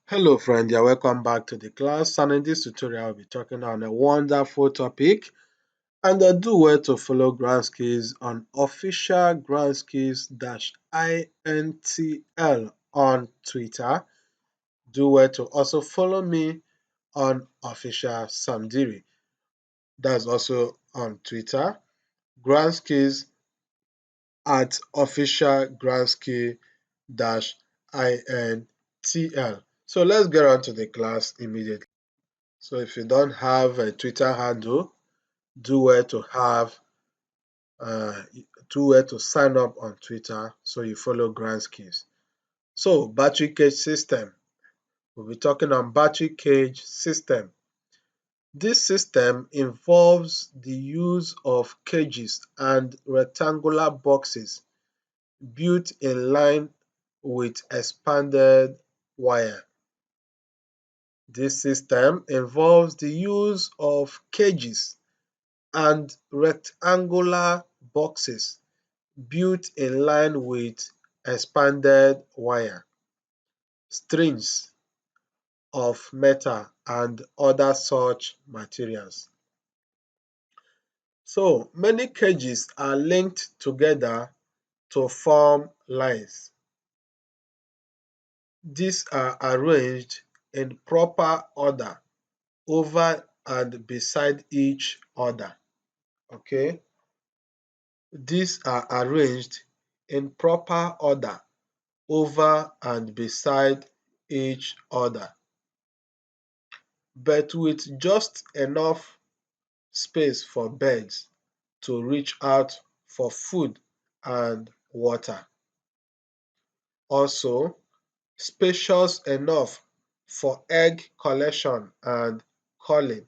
Hello friend, you're welcome back to the class, and in this tutorial I'll be talking on a wonderful topic, and do well to follow GrandSkills on official GrandSkills-intl on Twitter. Do well to also follow me on official Samdiri. That's also on Twitter. GrandSkills at official GrandSkill-intl. So let's get on to the class immediately. So if you don't have a Twitter handle, do well to have uh, do well to sign up on Twitter so you follow GrandSkills. So battery cage system. We'll be talking on battery cage system. This system involves the use of cages and rectangular boxes built in line with expanded wire. This system involves the use of cages and rectangular boxes built in line with expanded wire, strings of metal and other such materials. So many cages are linked together to form lines. These are arranged in proper order over and beside each other. Okay, these are arranged in proper order over and beside each other, but with just enough space for birds to reach out for food and water. Also, spacious enough for egg collection and culling.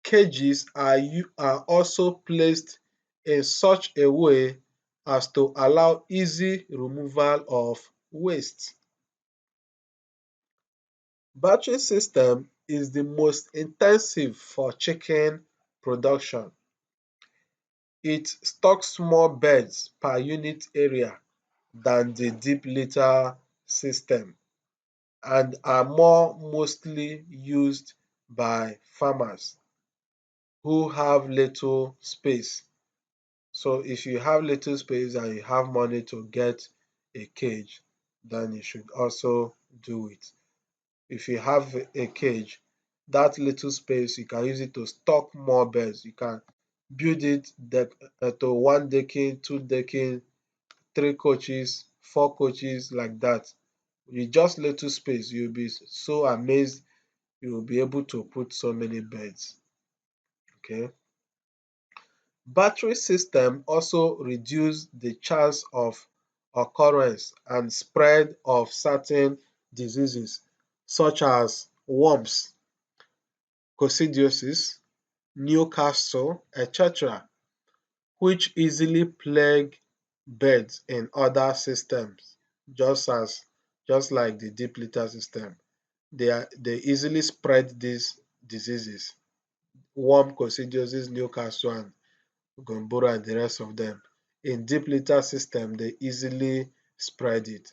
Cages are also placed in such a way as to allow easy removal of waste. Battery system is the most intensive for chicken production. It stocks more birds per unit area than the deep litter system and are mostly used by farmers who have little space. So if you have little space and you have money to get a cage, then you should also do it. If you have a cage, that little space, you can use it to stock more birds. You can build it to one decking, two decking, three coaches, four coaches, like that. With just little space, you'll be so amazed you will be able to put so many birds. Okay. Battery system also reduce the chance of occurrence and spread of certain diseases such as worms, coccidiosis, Newcastle, etc., which easily plague birds in other systems, just like the deep litter system. They easily spread these diseases: worm, coccidiosis, Newcastle, and Gumboro, and the rest of them. In deep litter system, they easily spread it.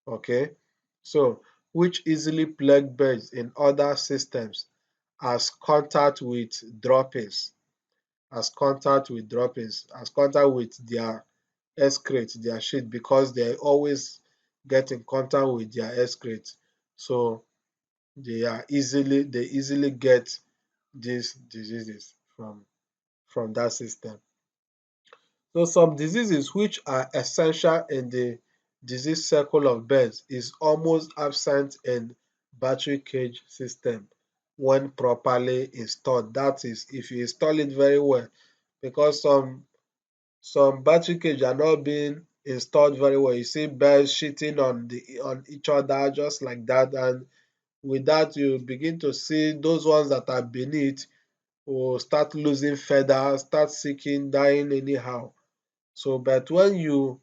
Okay, so which easily plague birds in other systems as contact with droppings, as contact with their excrete, their shit, because they always get in contact with their excrete. So they easily get these diseases from that system. So some diseases which are essential in the disease cycle of birds is almost absent in battery cage system when properly installed. That is, if you install it very well, because some battery cage are not being installed very well. You see birds shitting on each other just like that, and with that you begin to see those ones that are beneath will start losing feathers, start sinking, dying anyhow. So but when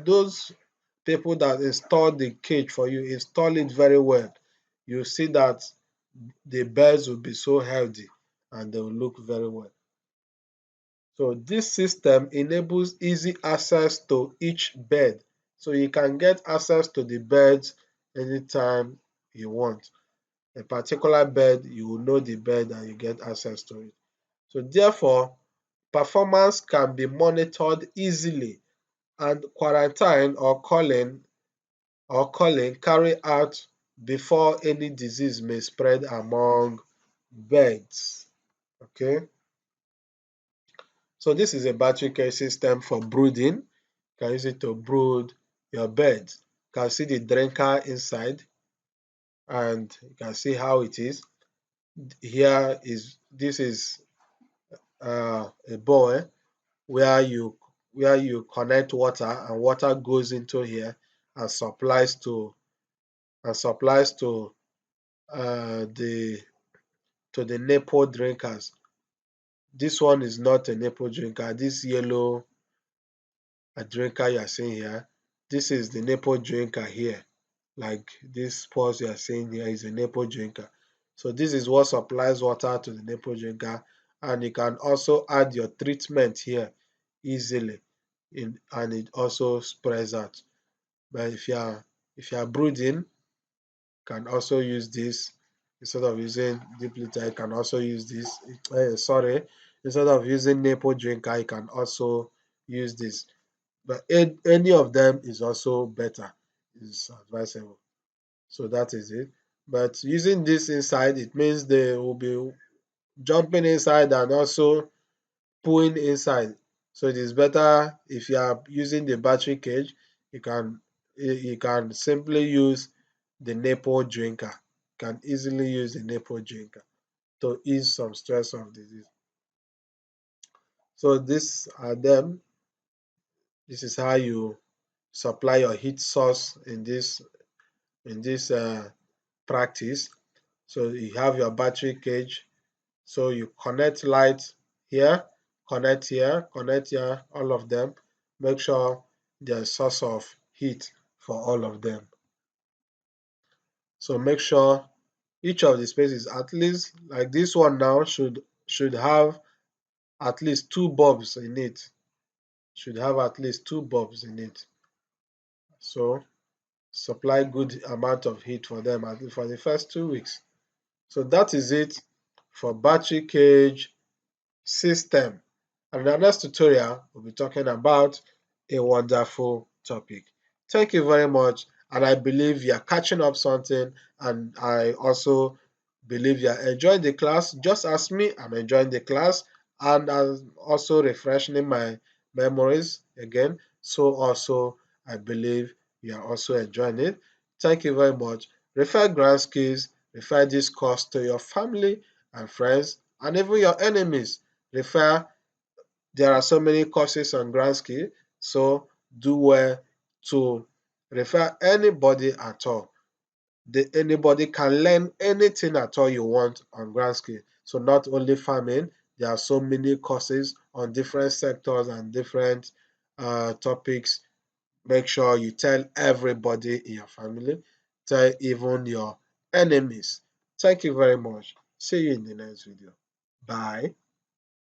those people that install the cage for you install it very well, you see that the birds will be so healthy and they will look very well. So this system enables easy access to each bird. So you can get access to the birds anytime you want. A particular bed, you will know the bed and you get access to it. So therefore, performance can be monitored easily, and quarantine or culling carry out before any disease may spread among birds. Okay, so this is a battery cage system for brooding. You can use it to brood your birds. You can see the drinker inside and you can see how it is. This is a bowl where you connect water and water goes into here and supplies to the NEPO drinkers. This one is not a NEPO drinker. This yellow drinker you are seeing here, this is the NEPO drinker here. Like this pulse you are seeing here is a NEPO drinker. So this is what supplies water to the NEPO drinker, and you can also add your treatment here easily, and it also spreads out. But if you are brooding, can also use this instead of using deep litter. You can also use this. Sorry, instead of using NEPO drinker, you can also use this. But any of them is also better, is advisable. So that is it. But using this inside, it means they will be jumping inside and also pulling inside. So it is better if you are using the battery cage, you can simply use the NEPO drinker. You can easily use the NEPO drinker to ease some stress of disease. So these are them. This is how you supply your heat source in this practice. So you have your battery cage. So you connect light here, connect here, all of them. Make sure there's source of heat for all of them. So make sure each of the spaces, at least like this one now, should have at least two bulbs in it. Should have at least two bulbs in it. So supply good amount of heat for them at least for the first 2 weeks. So that is it for battery cage system. And in the next tutorial, we'll be talking about a wonderful topic. Thank you very much, and I believe you are catching up something, and I also believe you are enjoying the class just as me. I'm enjoying the class, and I'm also refreshing my memories again. So also, I believe you are also enjoying it. Thank you very much. Refer Grand Skills, refer this course to your family and friends, and even your enemies. Refer, there are so many courses on GrandSkill, so do well to refer anybody at all. Anybody can learn anything at all you want on GrandSkill. So not only farming, there are so many courses on different sectors and different topics. Make sure you tell everybody in your family, tell even your enemies. Thank you very much. See you in the next video. Bye.